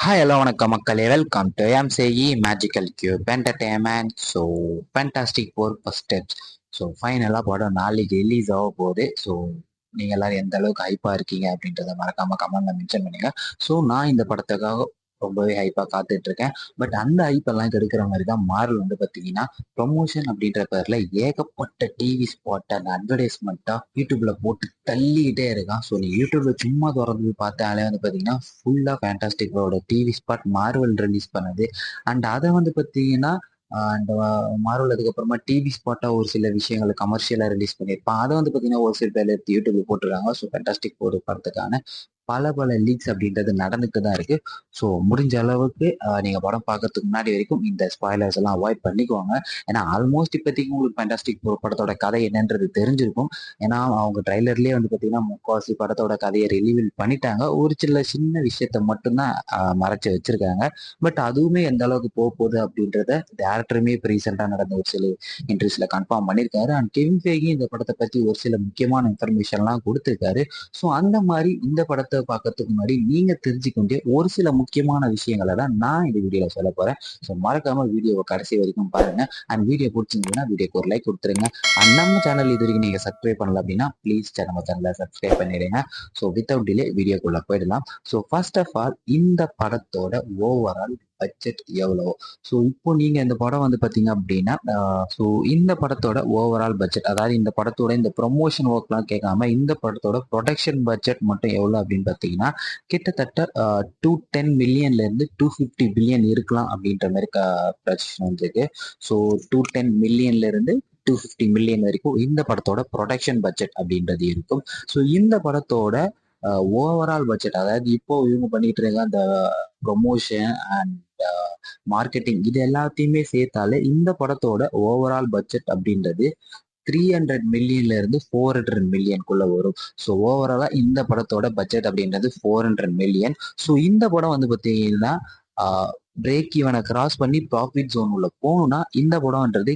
Hi hello வணக்கம் மக்களே, welcome to MCE magical cube entertainment. So fantastic four first steps. So ஃபைனலாக படம் நாளைக்கு ரிலீஸ் ஆக போகுது. ஸோ நீங்கள் எல்லாரும் எந்த அளவுக்கு ஹைப்பாக இருக்கீங்க அப்படின்றத மறக்காம கமெண்ட்ல மென்ஷன் பண்ணுங்க. ஸோ நான் இந்த படத்துக்காக ரொம்பவே ஹைப்பாக காத்துட்டு இருக்கேன். பட் அந்த ஹைப் எல்லாம் கெடுக்கிற மாதிரி தான் மார்வல் வந்து பார்த்தீங்கன்னா ப்ரொமோஷன் அப்படின்ற பேர்ல ஏகப்பட்ட டிவி ஸ்பாட் அண்ட் அட்வர்டைஸ்மெண்ட்டா யூடியூப்ல போட்டு தள்ளிக்கிட்டே இருக்கான். ஸோ நீ யூடியூப்ல சும்மா திறந்து பார்த்தாலே வந்து பார்த்தீங்கன்னா ஃபுல்லாக ஃபேண்டாஸ்டிக்கோட டிவி ஸ்பாட் மார்வல் ரிலீஸ் பண்ணது. அண்ட் அதை வந்து பார்த்தீங்கன்னா அண்ட் மார்வல் அதுக்கப்புறமா டிவி ஸ்பாட்டா ஒரு சில விஷயங்களை கமர்ஷியலா ரிலீஸ் பண்ணியிருப்பான். அதை வந்து பார்த்தீங்கன்னா ஒரு சில பேர் எடுத்து யூடியூப்ல போட்டுருக்காங்க. ஸோ ஃபேண்டாஸ்டிக் ஒரு படத்துக்கான பல பல லீக்ஸ் அப்படின்றது நடந்துட்டு தான் இருக்கு. ஸோ முடிஞ்ச அளவுக்கு நீங்க படம் பார்க்கறதுக்கு முன்னாடி வரைக்கும் இந்த ஸ்பாய்லர்ஸ் எல்லாம் அவாய்ட் பண்ணிக்குவாங்க. ஏன்னா ஆல்மோஸ்ட் இப்போதைக்கு உங்களுக்கு ஃபேண்டாஸ்டிக் படத்தோட கதை என்னன்றது தெரிஞ்சிருக்கும். ஏன்னா அவங்க ட்ரைலர்லயே வந்து பார்த்தீங்கன்னா முக்காவாசி படத்தோட கதையை ரிலீவல் பண்ணிட்டாங்க. ஒரு சில சின்ன விஷயத்த மட்டும்தான் மறைச்சு வச்சிருக்காங்க. பட் அதுவுமே எந்த அளவுக்கு போக போகுது அப்படின்றத டேரக்டருமே இப்போ ரீசெண்டாக நடந்த ஒரு சில இன்டர்வியூஸ்ல கன்ஃபார்ம் பண்ணியிருக்காரு. அண்ட் கெவின் ஃபேகி இந்த படத்தை பத்தி ஒரு சில முக்கியமான இன்ஃபர்மேஷன்லாம் கொடுத்துருக்காரு. ஸோ அந்த மாதிரி இந்த படத்தை பார்க்கறதுக்கு முன்னாடி நீங்க தெரிஞ்சுக்க வேண்டிய ஒரு சில முக்கியமான விஷயங்களை தான் நான் இந்த வீடியோல சொல்ல போறேன். ஸோ மறக்காம வீடியோவை கடைசி வரைக்கும் பாருங்க. அண்ட் வீடியோ பிடிச்சிருந்ததுன்னா வீடியோக்கு ஒரு லைக் கொடுத்துருங்க. அண்ட் நம்ம சேனல் இது வரைக்கும் நீங்க சப்ஸ்கிரைப் பண்ணல அப்படின்னா ப்ளீஸ் நம்ம சேனலை சப்ஸ்கிரைப் பண்ணிடுங்க. ஸோ வித்தவுட் டிலே வீடியோக்குள்ள போயிடலாம். ஸோ ஃபர்ஸ்ட் ஆஃப் ஆல் இந்த படத்தோட ஓவரால் பட்ஜெட் எவ்வளோ? ஸோ இப்போ நீங்க இந்த படம் வந்து பாத்தீங்க அப்படின்னா ஸோ இந்த படத்தோட ஓவரால் பட்ஜெட், அதாவது இந்த படத்தோட இந்த ப்ரொமோஷன் ஒர்க்லாம் கேட்காம இந்த படத்தோட ப்ரொடக்ஷன் பட்ஜெட் மட்டும் எவ்வளோ அப்படின்னு பார்த்தீங்கன்னா கிட்டத்தட்ட 210 மில்லியன்ல இருந்து 250 பில்லியன் இருக்கலாம் அப்படின்ற மாதிரி ப்ரொஜெக்ஷன் வந்திருக்கு. ஸோ 210 மில்லியன்ல இருந்து 250 மில்லியன் வரைக்கும் இந்த படத்தோட ப்ரொடக்ஷன் பட்ஜெட் அப்படின்றது இருக்கும். ஸோ இந்த படத்தோட ஓவரால் பட்ஜெட், அதாவது இப்போ இவங்க பண்ணிட்டு இருக்க அந்த ப்ரொமோஷன் அண்ட் மார்க்கெட்டிங் இது எல்லாத்தையுமே சேர்த்தாலே இந்த படத்தோட ஓவரால் பட்ஜெட் அப்படின்றது 300 மில்லியன்ல இருந்து 400 மில்லியனுக்குள்ள வரும். ஸோ ஓவராலா இந்த படத்தோட பட்ஜெட் அப்படின்றது 400 மில்லியன். ஸோ இந்த படம் வந்து பார்த்தீங்கன்னா பிரேக் ஈவனை கிராஸ் பண்ணி ப்ராஃபிட் ஜோன் உள்ள போகணும்னா இந்த படம்ன்றது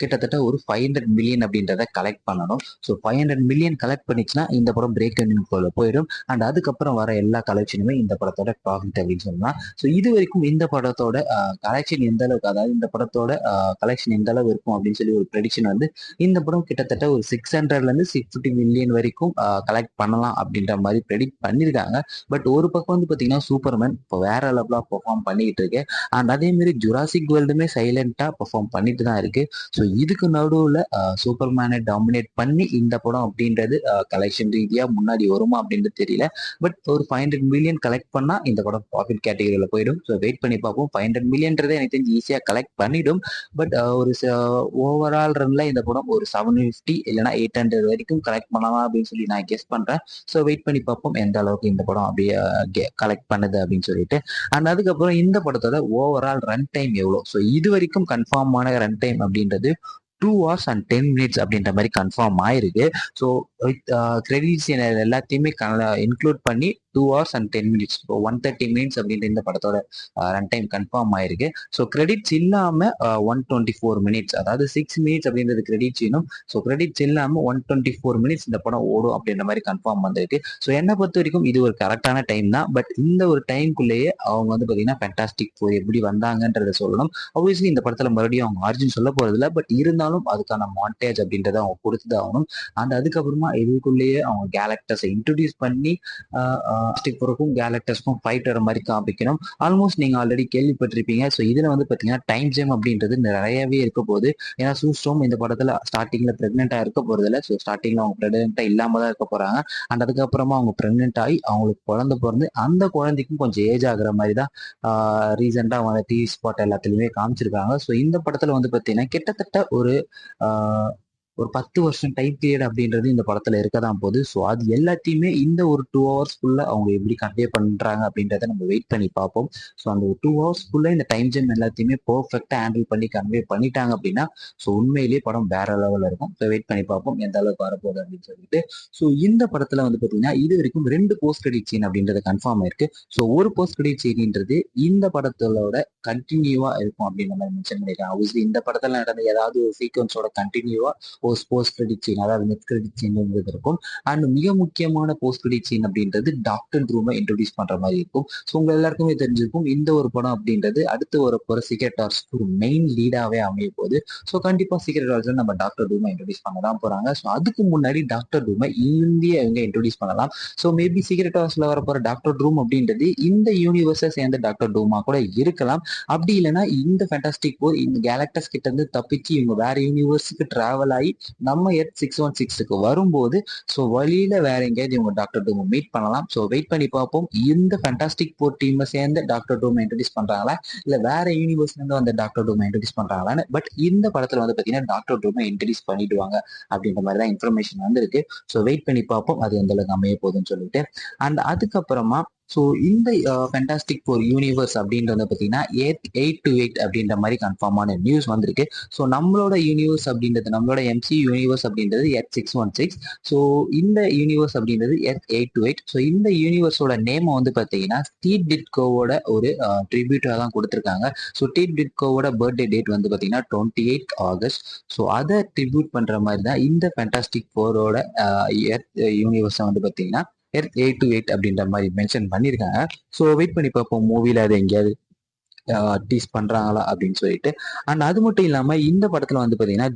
கிட்டத்தட்ட ஒரு 500 மில்லியன் அப்படின்றத கலெக்ட் பண்ணணும். ஸோ 500 மில்லியன் கலெக்ட் பண்ணிச்சுன்னா இந்த படம் பிரேக் போல போயிடும். அண்ட் அதுக்கப்புறம் வர எல்லா கலெக்ஷனுமே இந்த படத்தோட ப்ராஃபிட் அப்படின்னு சொல்லலாம். ஸோ இது வரைக்கும் இந்த படத்தோட கலெக்ஷன் எந்த அளவுக்கு, அதாவது இந்த படத்தோட கலெக்ஷன் எந்த அளவு இருக்கும் அப்படின்னு சொல்லி ஒரு ப்ரெடிக்ஷன் வந்து இந்த படம் கிட்டத்தட்ட ஒரு 600ல இருந்து 650 மில்லியன் வரைக்கும் கலெக்ட் பண்ணலாம் அப்படின்ற மாதிரி ப்ரெடிக்ட் பண்ணியிருக்காங்க. பட் ஒரு பக்கம் வந்து பார்த்தீங்கன்னா சூப்பர்மேன் இப்போ வேற லெவலாக பெர்ஃபார்ம் பண்ணிக்கிட்டு இருக்கு. அண்ட் அதே மாதிரி ஜுராசிக் வேர்ல்டுமே சைலண்டா பெர்ஃபார்ம் பண்ணிட்டு தான் இருக்கு. ஸோ இதுக்கு நடுவில் சூப்பர்மேனை டாமினேட் பண்ணி இந்த படம் அப்படின்றது கலெக்ஷன் ரீதியா முன்னாடி வருமா அப்படின்றது தெரியல. பட் ஒரு 500 மில்லியன் கலெக்ட் பண்ணா இந்த படம் ப்ராஃபிட் கேட்டகரியில போயிடும். ஸோ வெயிட் பண்ணி பார்ப்போம். 500 மில்லியன்றதே எனக்கு தெரிஞ்சு ஈஸியா கலெக்ட் பண்ணிடும். பட் ஒரு ஓவரால் ரன்ல இந்த படம் ஒரு 750 இல்லைன்னா 800 வரைக்கும் கலெக்ட் பண்ணலாம் அப்படின்னு சொல்லி நான் கெஸ் பண்றேன். ஸோ வெயிட் பண்ணி பார்ப்போம் எந்த அளவுக்கு இந்த படம் அப்படியே கலெக்ட் பண்ணுது அப்படின்னு சொல்லிட்டு. அண்ட் அதுக்கப்புறம் இந்த படத்தோட ஓவரால் ரன் டைம் எவ்வளோ? ஸோ இது வரைக்கும் கன்ஃபார்மான ரன் டைம் அப்படின்றது 2 hours and 10 minutes அப்படின்ற மாதிரி கன்ஃபார்ம் ஆயிருக்கு. ஸோ கிரெடிட்ஸ் எல்லாத்தையுமே இன்க்ளூட் பண்ணி 2 hours and 10 minutes, இப்போ 130 minutes அப்படின்ற இந்த படத்தோட ரன் டைம் கன்ஃபார்ம் ஆயிருக்கு. ஸோ கிரெடிட்ஸ் இல்லாம 124 minutes, அதாவது 6 minutes அப்படின்றது கிரெடிட்ஸ் வேணும். ஸோ கிரெடிட்ஸ் இல்லாம 124 minutes இந்த படம் ஓடும் அப்படின்ற மாதிரி கன்ஃபார்ம் வந்திருக்கு. ஸோ என்னை பொறுத்த வரைக்கும் இது ஒரு கரெக்டான டைம் தான். பட் இந்த ஒரு டைம்குள்ளேயே அவங்க வந்து பார்த்தீங்கன்னா ஃபேண்டாஸ்டிக் ஃபோர் எப்படி வந்தாங்கன்றத சொல்லணும். ஆப்வியஸ்லி இந்த படத்துல மறுபடியும் அவங்க ஆரிஜின் சொல்ல போறது இல்லை. பட் இருந்தாலும் அதுக்கான மாண்டேஜ் அப்படின்றத அவங்க கொடுத்துதான் ஆகணும். அண்ட் அதுக்கப்புறமா இதுக்குள்ளேயே அவங்க கேலக்டர்ஸை இன்ட்ரடியூஸ் பண்ணி பொருக்கும் கேலக்டர்ஸ்க்கும் ஃபைட் வர மாதிரி காமிக்கணும். ஆல்மோஸ்ட் நீங்க ஆல்ரெடி கேள்விப்பட்டிருப்பீங்க. ஸோ இதுல வந்து பாத்தீங்கன்னா டைம் ஜேம் அப்படின்றது நிறையவே இருக்க போகுது. ஏன்னா சூஸ்டோம் இந்த படத்துல ஸ்டார்டிங்ல பிரெக்னெண்டா இருக்க போறது இல்லை. ஸோ ஸ்டார்டிங்ல அவங்க பிரெக்னெண்டா இல்லாம தான் இருக்க போறாங்க. அண்ட் அதுக்கப்புறமா அவங்க பிரெக்னென்ட் ஆகி அவங்களுக்கு குழந்தை பிறந்து அந்த குழந்தைக்கும் கொஞ்சம் ஏஜ் ஆகுற மாதிரி தான் ரீசெண்டா அவங்க டிவி ஸ்பாட் எல்லாத்துலயுமே காமிச்சிருக்காங்க. ஸோ இந்த படத்துல வந்து பாத்தீங்கன்னா கிட்டத்தட்ட ஒரு 10 வருஷம் டைம் பீரியட் அப்படின்றது இந்த படத்துல இருக்கதான் போகுது. ஸோ அது எல்லாத்தையுமே இந்த ஒரு 2 ஹவர்ஸ்க்குள்ள அவங்க எப்படி கன்வே பண்றாங்க அப்படின்றத நம்ம வெயிட் பண்ணி பார்ப்போம். ஸோ அந்த ஒரு 2 ஹவர்ஸ்க்குள்ள இந்த டைம் ஜெம் எல்லாத்தையுமே பெர்ஃபெக்டா ஹேண்டில் பண்ணி கன்வே பண்ணிட்டாங்க அப்படின்னா ஸோ உண்மையிலேயே படம் வேற லெவல்ல இருக்கும். ஸோ வெயிட் பண்ணி பார்ப்போம் எந்த அளவுக்கு வரப்போகுது அப்படின்னு சொல்லிட்டு. ஸோ இந்த படத்துல வந்து பாத்தீங்கன்னா இது வரைக்கும் 2 போஸ்ட் கிரெடிட் சீன் அப்படின்றது கன்ஃபார்ம் ஆயிருக்கு. ஸோ ஒரு போஸ்ட் கிரெடிட் சீன்ன்றது இந்த படத்தோட கண்டினியூவா இருக்கும் அப்படின்ற மாதிரி மென்ஷன் பண்ணிருக்காங்க. இந்த படத்துல நடந்த ஏதாவது ஒரு சீக்வன்ஸோட கண்டினியூவா போஸ்ட் கிரெடிட் சீன், அதாவது நெட் கிரெடிட் சீன் இருக்கும். அண்ட் மிக முக்கியமான போஸ்ட் கிரெடிட் சீன் அப்படின்றது டாக்டர் ரூமை இன்ட்ரோடியூஸ் பண்ற மாதிரி இருக்கும். ஸோ உங்க எல்லாருக்குமே தெரிஞ்சிருக்கும் இந்த ஒரு படம் அப்படின்றது அடுத்து வர போற சீக்ரெட் வார்ஸ்க்கு ஒரு மெயின் லீடாவே அமைய போகுது. ஸோ கண்டிப்பா சீக்ரெட் வார்ஸ் நம்ம டாக்டர் ரூமை இன்ட்ரோடியூஸ் பண்ண தான் போறாங்க. ஸோ அதுக்கு முன்னாடி டாக்டர் ரூமை இந்திய இவங்க இன்ட்ரோடியூஸ் பண்ணலாம். ஸோ மேபி சீக்ரெட் வார்ஸ்ல வர போற டாக்டர் ரூம் அப்படின்றது இந்த யூனிவர்ஸை சேர்ந்த டாக்டர் ரூமா கூட இருக்கலாம். அப்படி இல்லைன்னா இந்த ஃபேண்டாஸ்டிக் போர் இந்த கேலக்டஸ் கிட்ட இருந்து தப்பிச்சு இவங்க வேற யூனிவர்ஸுக்கு டிராவல் ஆகி நம்ம எர்த் 616க்கு வரும்போது ஸோ வழியில வேற எங்கேயாவது இவங்க டாக்டர் டூமை மீட் பண்ணலாம். ஸோ வெயிட் பண்ணி பார்ப்போம் இந்த ஃபேண்டாஸ்டிக் போர் டீமை சேர்ந்து டாக்டர் டூமை இன்ட்ரடியூஸ் பண்றாங்களா இல்ல வேற யூனிவர்ஸ்ல இருந்து வந்து டாக்டர் டூமை இன்ட்ரடியூஸ் பண்றாங்களான்னு. பட் இந்த படத்துல வந்து பாத்தீங்கன்னா டாக்டர் டூமை இன்ட்ரடியூஸ் பண்ணிடுவாங்க அப்படின்ற மாதிரி தான் இன்ஃபர்மேஷன் வந்து இருக்கு. ஸோ வெயிட் பண்ணி பார்ப்போம் அது எந்த அளவுக்கு அமைய போகுதுன்னு சொல்லிட்டு. அண்ட் அதுக்கப்புறமா ஸோ இந்த ஃபேண்டாஸ்டிக் போர் யூனிவர்ஸ் அப்படின்றத பார்த்தீங்கன்னா 828 அப்படின்ற மாதிரி கன்ஃபார்மான நியூஸ் வந்திருக்கு. ஸோ நம்மளோட யூனிவர்ஸ் அப்படின்றது நம்மளோட எம்சி யூனிவர்ஸ் அப்படின்றது எர்த் 616. ஸோ இந்த யூனிவர்ஸ் அப்படின்றது எர்த் 828. ஸோ இந்த யூனிவர்ஸோட நேம் வந்து பார்த்தீங்கன்னா ஸ்டீவ் டிட்கோவோட ஒரு ட்ரிபியூட்டாக தான் கொடுத்துருக்காங்க. ஸோ ஸ்டீவ் டிட்கோவோட பர்த்டே டேட் வந்து பார்த்தீங்கன்னா 28 ஆகஸ்ட். ஸோ அதை ட்ரிபியூட் பண்ணுற மாதிரி தான் இந்த ஃபேண்டாஸ்டிக் போரோட எர்த் யூனிவர்ஸை வந்து பார்த்தீங்கன்னா எர்த் 828 அப்படின்ற மாதிரி மென்ஷன் பண்ணியிருக்காங்க. ஸோ வெயிட் பண்ணி பார்ப்போம் மூவில அது எங்கேயாவது டீஸ் பண்றாங்களா அப்படின்னு சொல்லிட்டு. அண்ட் அது மட்டும் இல்லாம இந்த படத்துல வந்து பாத்தீங்கன்னா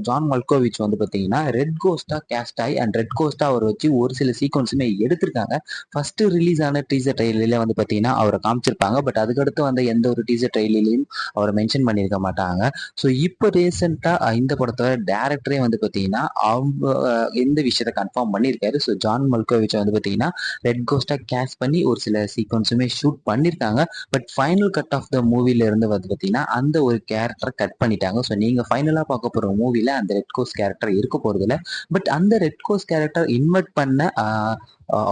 ஜான் மல்கோவிச் வந்து பாத்தீங்கன்னா ரெட் கோஸ்டா கேஸ்ட் ஆகி அண்ட் ரெட் கோஸ்டா அவர் வச்சு ஒரு சில சீக்வன்ஸுமே எடுத்திருக்காங்க. ஃபர்ஸ்ட் ரிலீஸ் ஆன டீசர் ட்ரெயிலர்ல வந்து பாத்தீங்கன்னா அவரை காமிச்சிருப்பாங்க. பட் அதுக்கடுத்து வந்த எந்த ஒரு டீசர் ட்ரெயிலையும் அவரை மென்ஷன் பண்ணியிருக்க மாட்டாங்க. ஸோ இப்போ ரீசெண்டா இந்த படத்தோட டேரக்டரே வந்து பாத்தீங்கன்னா அவங்க இந்த விஷயத்த கன்ஃபார்ம் பண்ணியிருக்காரு. ஸோ ஜான் மல்கோவிச் வந்து பாத்தீங்கன்னா ரெட் கோஸ்டா கேஸ்ட் பண்ணி ஒரு சில சீக்வன்ஸுமே ஷூட் பண்ணியிருக்காங்க. But final cut of the மூவில இருந்து வந்து பார்த்தீங்கன்னா அந்த ஒரு கேரக்டரை கட் பண்ணிட்டாங்க. ஸோ நீங்க ஃபைனலாக பார்க்க போற மூவில அந்த ரெட் கோஸ் கேரக்டர் இருக்க போறது இல்லை. பட் அந்த ரெட் கோஸ் கேரக்டர் இன்வெர்ட் பண்ண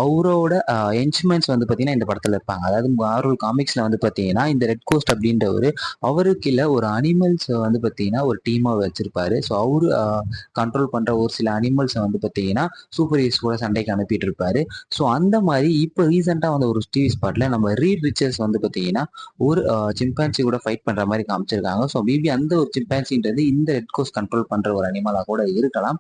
அவரோட என்ச்மெண்ட்ஸ் வந்து பார்த்தீங்கன்னா இந்த படத்தில் இருப்பாங்க. அதாவது மார்வல் காமிக்ஸ்ல வந்து பார்த்தீங்கன்னா இந்த ரெட் கோஸ்ட் அப்படின்ற ஒரு அவருக்கு இல்லை ஒரு அனிமல்ஸ் வந்து பார்த்தீங்கன்னா ஒரு டீமாக வச்சிருப்பாரு. ஸோ அவரு கண்ட்ரோல் பண்ற ஒரு சில அனிமல்ஸை வந்து பார்த்தீங்கன்னா சூப்பர் ஹீரோஸ் கூட சண்டைக்கு அனுப்பிட்டு இருப்பாரு. ஸோ அந்த மாதிரி இப்போ ரீசெண்டாக வந்து ஒரு டிவி ஸ்பாட்ல நம்ம ரீட் ரிச்சர்ஸ் வந்து பார்த்தீங்கன்னா ஒரு சிம்பான்சி கூட ஃபைட் பண்ற மாதிரி காமிச்சிருக்காங்க. ஸோ மேபி அந்த ஒரு சிம்பான்சின்றது இந்த ரெட் கோஸ்ட் கண்ட்ரோல் பண்ற ஒரு அனிமலா கூட இருக்கலாம்.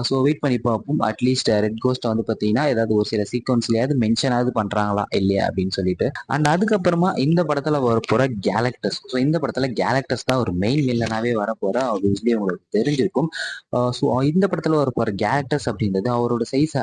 ஸோ வெயிட் பண்ணி பார்ப்போம். அட்லீஸ்ட் ரெட் கோஸ்ட் வந்து பார்த்தீங்கன்னா ஏதாவது ஒரு சில சீக்வன்ஸ்லயாவது மென்ஷனாவது பண்றாங்களா இல்லையா அப்படின்னு சொல்லிட்டு. அண்ட் அதுக்கப்புறமா இந்த படத்துல வரப்போற கேலக்டஸ். ஸோ இந்த படத்துல கேலக்டஸ் தான் ஒரு மெயின் வில்லனாவே வரப்போற ஆப்வியஸ்லி உங்களுக்கு தெரிஞ்சிருக்கும். ஸோ இந்த படத்துல வரப்போற கேலக்டஸ் அப்படின்றது அவரோட சைஸை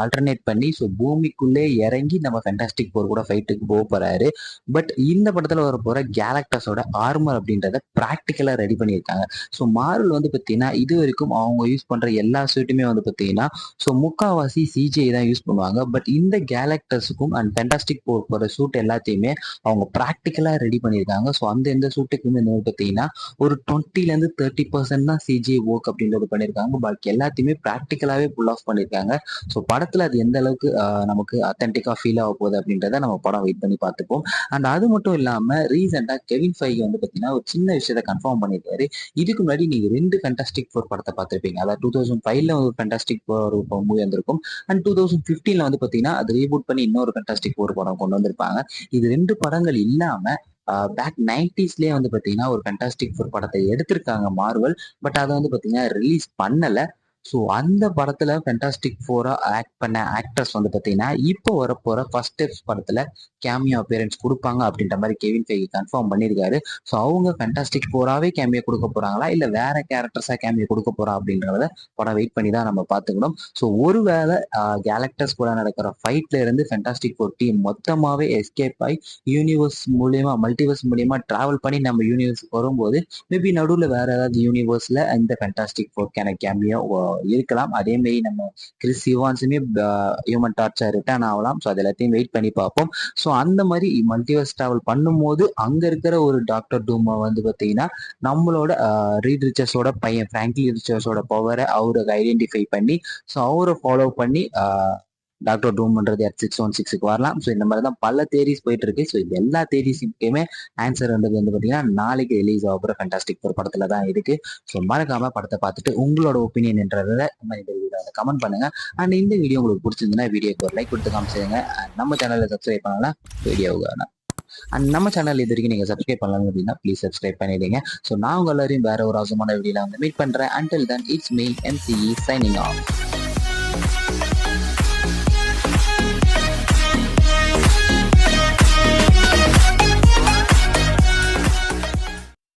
ஆல்டர்னேட் பண்ணி ஸோ பூமிக்குள்ளே இறங்கி நம்ம ஃபேண்டாஸ்டிக் போர் கூட ஃபைட்டுக்கு போக போறாரு. பட் இந்த படத்துல வர போற கேலக்டஸோட ஆர்மர் அப்படின்றத ப்ராக்டிக்கலா ரெடி பண்ணியிருக்காங்க. ஸோ மார்வல் வந்து பார்த்தீங்கன்னா இது வரைக்கும் அவங்க யூஸ் பண்ற எல்லா சூட்டுமே வந்து பார்த்தீங்கன்னா ஸோ முக்காவாசி சிஜிஐ தான் யூஸ் பண்ணுவாங்க. பட் இந்த கேலக்டஸுக்கும் அண்ட் ஃபேண்டாஸ்டிக் போற சூட் எல்லாத்தையுமே அவங்க ப்ராக்டிக்கலா ரெடி பண்ணியிருக்காங்க. ஸோ அந்த எந்த சூட்டுக்குமே வந்து பார்த்தீங்கன்னா ஒரு 20-30% தான் சிஜிஐ ஒர்க் அப்படின்றது பண்ணியிருக்காங்க. பாக்கி எல்லாத்தையுமே ப்ராக்டிக்கலாவே புல் ஆஃப் பண்ணியிருக்காங்க. ஸோ படத்துல அது எந்த அளவுக்கு நமக்கு அத்தன்டிக்கா ஃபீல் ஆக போகுது அப்படின்றத நம்ம படம் வெயிட் பண்ணி பார்த்துப்போம். அண்ட் அது மட்டும் இல்லாம ரீசெண்டா கெவின் ஃபைகி வந்து பாத்தீங்கன்னா ஒரு சின்ன விஷயத்த கன்ஃபார்ம் பண்ணிருக்காரு. இதுக்கு முன்னாடி நீங்க 2 ஃபேண்டாஸ்டிக் ஃபோர் படத்தை பார்த்திருப்பீங்க. அதாவது 2005ல ஒரு ஃபேண்டாஸ்டிக் ஃபோர் மூவி வந்திருக்கும். அண்ட் 2015ல வந்து பாத்தீங்கன்னா அது ரீபூட் பண்ணி இன்னொரு ஃபேண்டாஸ்டிக் ஃபோர் படம் கொண்டு வந்திருப்பாங்க. இது 2 படங்கள் இல்லாம பேக் 90ஸ்லயே வந்து பாத்தீங்கன்னா ஒரு ஃபேண்டாஸ்டிக் ஃபோர் படத்தை எடுத்திருக்காங்க மார்வல். பட் அதை வந்து பாத்தீங்கன்னா ரிலீஸ் பண்ணல. ஸோ அந்த படத்துல ஃபேண்டாஸ்டிக் ஃபோரா ஆக்ட் பண்ண ஆக்டர்ஸ் வந்து பாத்தீங்கன்னா இப்போ வரப்போற ஃபர்ஸ்ட் ஸ்டெப்ஸ் படத்துல கேமியோ அப்பியரன்ஸ் கொடுப்பாங்க அப்படின்ற மாதிரி கெவின் ஃபைகி கன்ஃபார்ம் பண்ணியிருக்காரு. ஸோ அவங்க ஃபேண்டாஸ்டிக் ஃபோராவே கேமியோ கொடுக்க போறாங்களா இல்ல வேற கேரக்டர்ஸா கேமியோ கொடுக்க போறா அப்படின்றத படம் வெயிட் பண்ணி தான் நம்ம பார்த்துக்கணும். ஸோ ஒருவேளை கேலக்டர்ஸ் கூட நடக்கிற ஃபைட்ல இருந்து ஃபேண்டாஸ்டிக் ஃபோர் டீம் மொத்தமாவே எஸ்கேப் ஆகி யூனிவர்ஸ் மூலியமா மல்டிவர்ஸ் மூலியமா டிராவல் பண்ணி நம்ம யூனிவர்ஸ்க்கு வரும்போது மேபி நடுவில் வேற ஏதாவது யூனிவர்ஸ்ல இந்த ஃபேண்டாஸ்டிக் ஃபோர்க்கான கேமியோ இருக்கலாம். அதே மாதிரி நம்ம கிறிஸ் இவான்ஸுமே ஹியூமன் டார்ச்சா ரிட்டர்ன் ஆகலாம். ஸோ அது எல்லாத்தையும் வெயிட் பண்ணி பார்ப்போம். ஸோ அந்த மாதிரி மல்டிவர்ஸ் டிராவல் பண்ணும்போது அங்க இருக்கிற ஒரு டாக்டர் டூமை வந்து பார்த்தீங்கன்னா நம்மளோட ரீட் ரிச்சர்ஸோட பையன் ஃப்ராங்க்லி ரிச்சர்ஸோட பவரை அவருக்கு ஐடென்டிஃபை பண்ணி ஸோ அவரை ஃபாலோ பண்ணி டாக்டர் டூம்ன்றது X616க்கு வரலாம். ஸோ இந்த மாதிரி தான் பல தேரிஸ் போயிட்டு இருக்கு. ஸோ இது எல்லா தேரிஸுக்குமே ஆன்சர் வந்து பார்த்தீங்கன்னா நாளைக்கு ரிலீஸ் ஆகிற ஃபேண்டாஸ்டிக் ஒரு படத்துல தான் இருக்கு. ஸோ மறக்காம படத்தை பார்த்துட்டு உங்களோட ஒப்பீனியன்ன்றதை கமெண்ட் பண்ணுங்க. அண்ட் இந்த வீடியோ உங்களுக்கு பிடிச்சிருந்ததுன்னா வீடியோக்கு ஒரு லைக் கொடுத்து காமிச்சிருங்க. நம்ம சேனலை சப்ஸ்கிரைப் பண்ணலாம் வீடியோவுக்கு அண்ட் நம்ம சேனல் இது வரைக்கும் நீங்கள் சப்ஸ்கிரைப் பண்ணலாம் அப்படின்னா ப்ளீஸ் சப்ஸ்கிரைப் பண்ணிடுங்க. ஸோ நான் உங்கள் எல்லாரையும் வேற ஒரு அவசரமான வீடியோவில் வந்து மீட் பண்ணுறேன். Until then it's me MCE signing off.